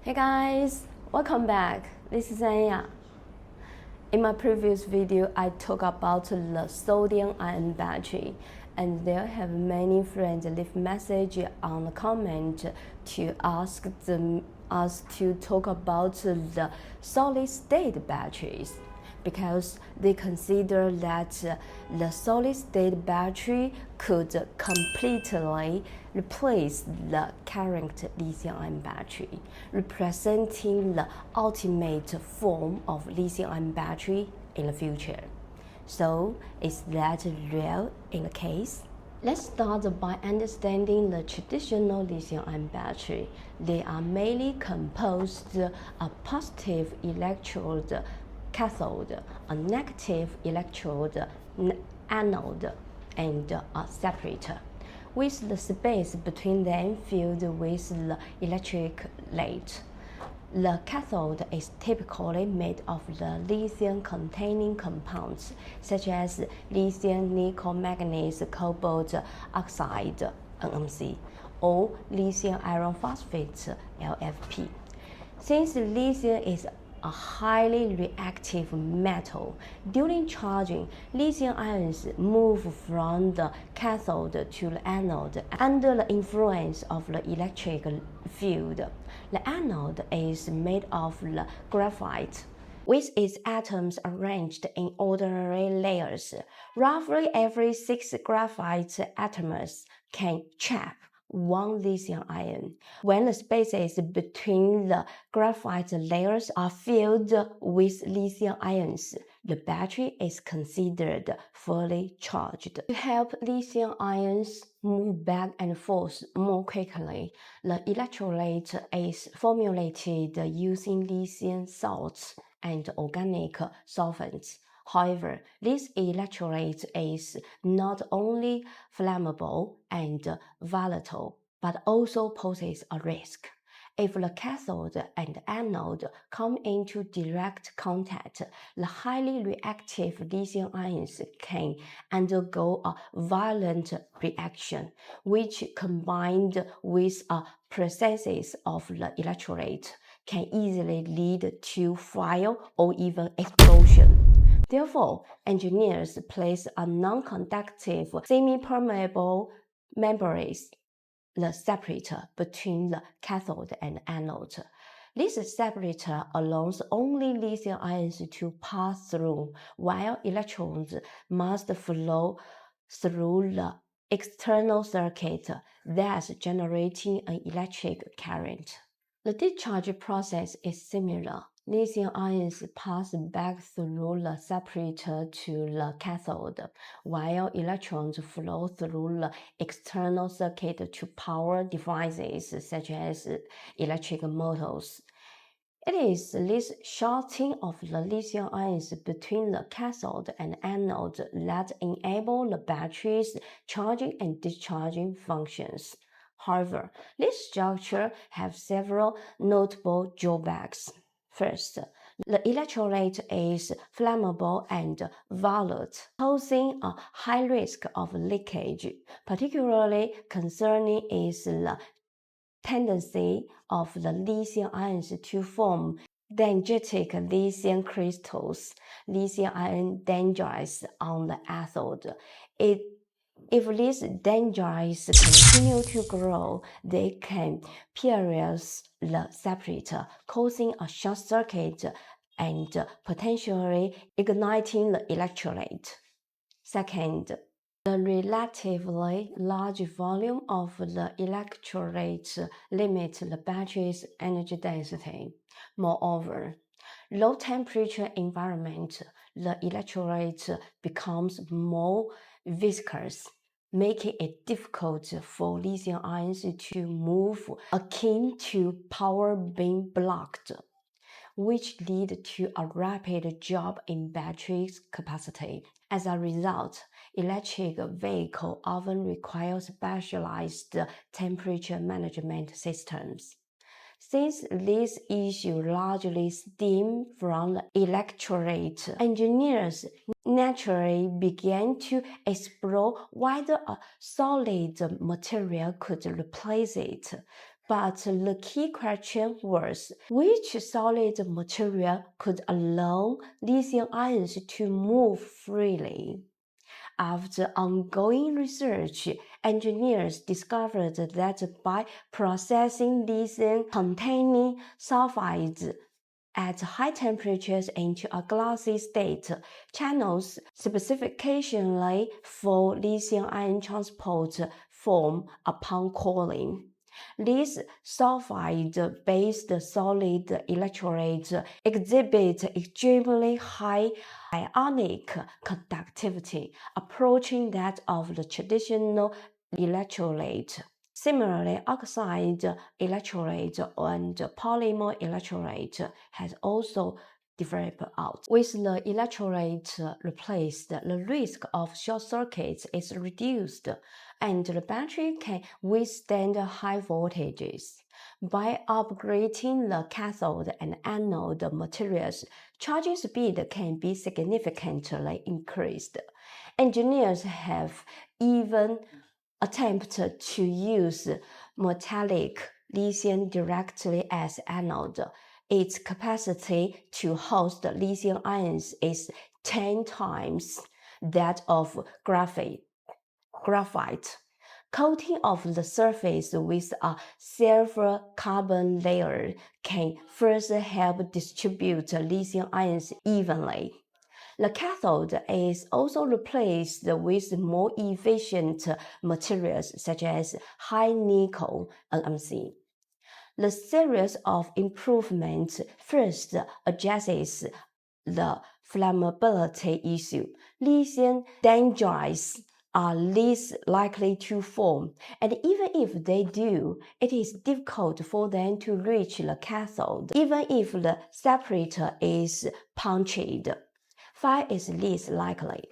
Hey guys, welcome back. This is Anya. In my previous video, I talked about the sodium-ion battery, and there have many friends leave message on the comment to ask us to talk about the solid-state batteries, because they consider that the solid-state battery could completely replace the current lithium-ion battery, representing the ultimate form of lithium-ion battery in the future. So, is that real in the case? Let's start by understanding the traditional lithium-ion battery. They are mainly composed of positive electrode cathode, a negative electrode anode, and a separator, with the space between them filled with the electric light. The cathode is typically made of the lithium-containing compounds, such as lithium nickel manganese cobalt oxide (NMC) or lithium iron phosphate (LFP). Since lithium is a highly reactive metal, during charging, lithium ions move from the cathode to the anode under the influence of the electric field. The anode is made of the graphite, with its atoms arranged in ordinary layers. Roughly every 6 graphite atoms can trap one lithium ion. When the spaces between the graphite layers are filled with lithium ions, the battery is considered fully charged. To help lithium ions move back and forth more quickly, the electrolyte is formulated using lithium salts and organic solvents. However, this electrolyte is not only flammable and volatile, but also poses a risk. If the cathode and anode come into direct contact, the highly reactive lithium ions can undergo a violent reaction, which, combined with a presence of the electrolyte, can easily lead to fire or even explosion. Therefore, engineers place a non-conductive semi-permeable membrane, the separator, between the cathode and anode. This separator allows only lithium ions to pass through, while electrons must flow through the external circuit, thus generating an electric current. The discharge process is similar. Lithium ions pass back through the separator to the cathode, while electrons flow through the external circuit to power devices such as electric motors. It is this shorting of the lithium ions between the cathode and anode that enable the battery's charging and discharging functions. However, this structure has several notable drawbacks. First, the electrolyte is flammable and volatile, posing a high risk of leakage. Particularly concerning is the tendency of the lithium ions to form dendritic lithium crystals, lithium ion dendrites on the anode. If these dendrites continue to grow, they can pierce the separator, causing a short circuit and potentially igniting the electrolyte. Second, the relatively large volume of the electrolyte limits the battery's energy density. Moreover, low temperature environment, the electrolyte becomes more viscous, making it difficult for lithium ions to move, akin to power being blocked, which lead to a rapid drop in battery's capacity. As a result, electric vehicles often require specialized temperature management systems. Since these issues largely stem from the electrolyte, engineers naturally began to explore whether a solid material could replace it. But the key question was, which solid material could allow lithium ions to move freely? After ongoing research, engineers discovered that by processing lithium-containing sulfides at high temperatures into a glassy state, channels specifically for lithium-ion transport form upon cooling. These sulfide-based solid electrolytes exhibit extremely high ionic conductivity, approaching that of the traditional electrolyte. Similarly, oxide electrolyte and polymer electrolyte has also developed out. With the electrolyte replaced, the risk of short circuits is reduced, and the battery can withstand high voltages. By upgrading the cathode and anode materials, charging speed can be significantly increased. Engineers have even attempted to use metallic lithium directly as anode. Its capacity to host lithium ions is 10 times that of graphite. Coating of the surface with a silver carbon layer can further help distribute lithium ions evenly. The cathode is also replaced with more efficient materials such as high nickel NMC. The series of improvements first addresses the flammability issue. Lithium dendrites are least likely to form, and even if they do, it is difficult for them to reach the cathode, even if the separator is punctured. Fire is least likely.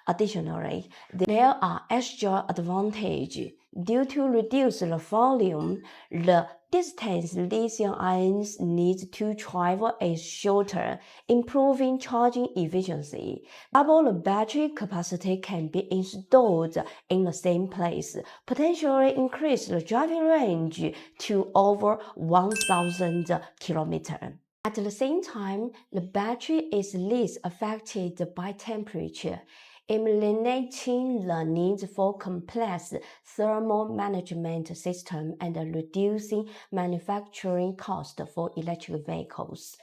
Additionally, there are extra advantages. Due to reduced volume, the distance lithium ions need to travel is shorter, improving charging efficiency. Double the battery capacity can be installed in the same place, potentially increase the driving range to over 1,000 kilometers. At the same time, the battery is least affected by temperature, eliminating the need for complex thermal management system and reducing manufacturing costs for electric vehicles.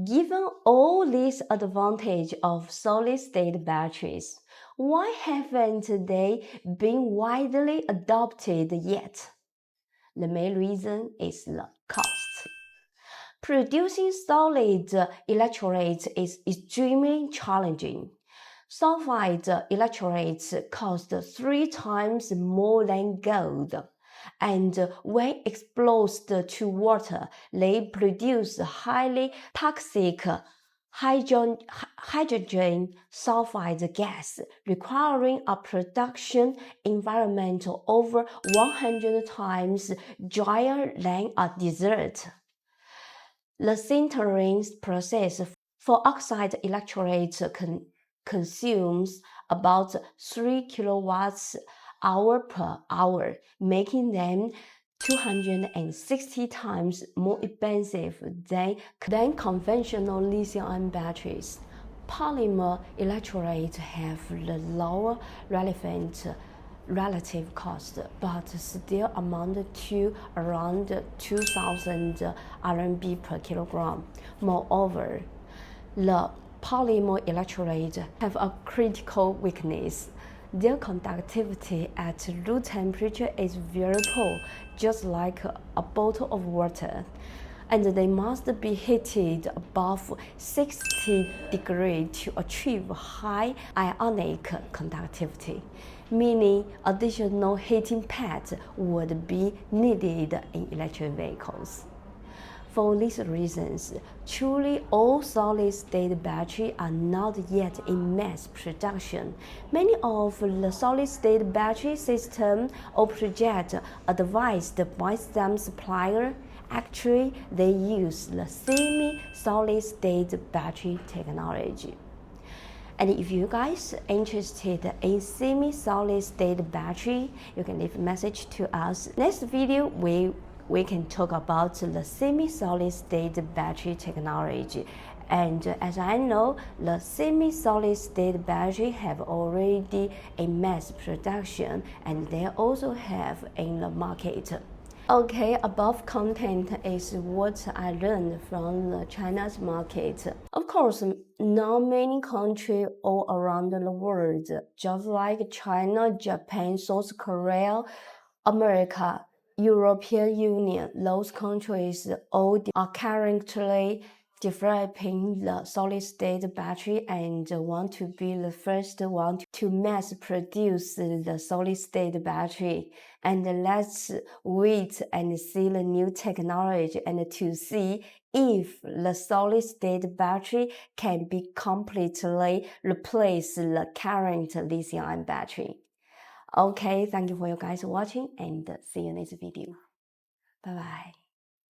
Given all these advantages of solid-state batteries, why haven't they been widely adopted yet? The main reason is the cost. Producing solid electrolytes is extremely challenging. Sulfide electrolytes cost 3 times more than gold, and when exposed to water, they produce highly toxic hydrogen sulfide gas, requiring a production environment over 100 times drier than a desert. The sintering process for oxide electrolytes consumes about 3 kilowatts hour per hour, making them 260 times more expensive than conventional lithium-ion batteries. Polymer electrolytes have the lower relative cost, but still amount to around 2,000 RMB per kilogram. Moreover, the polymer electrolytes have a critical weakness. Their conductivity at room temperature is very poor, just like a bottle of water, and they must be heated above 60 degrees to achieve high ionic conductivity, meaning additional heating pads would be needed in electric vehicles. For these reasons, truly all solid-state batteries are not yet in mass production. Many of the solid-state battery systems or projects advised by some suppliers, actually they use the semi-solid-state battery technology. And if you guys are interested in semi-solid-state battery, you can leave a message to us. Next video, we we can talk about the semi-solid state battery technology. And as I know, the semi-solid state battery have already a mass production, and they also have in the market. Okay, above content is what I learned from the China's market. Of course, not many countries all around the world, just like China, Japan, South Korea, America, European Union, those countries all are currently developing the solid-state battery and want to be the first one to mass produce the solid-state battery. And let's wait and see the new technology and to see if the solid-state battery can be completely replace the current lithium battery. Okay, thank you for you guys watching and see you next video. Bye bye.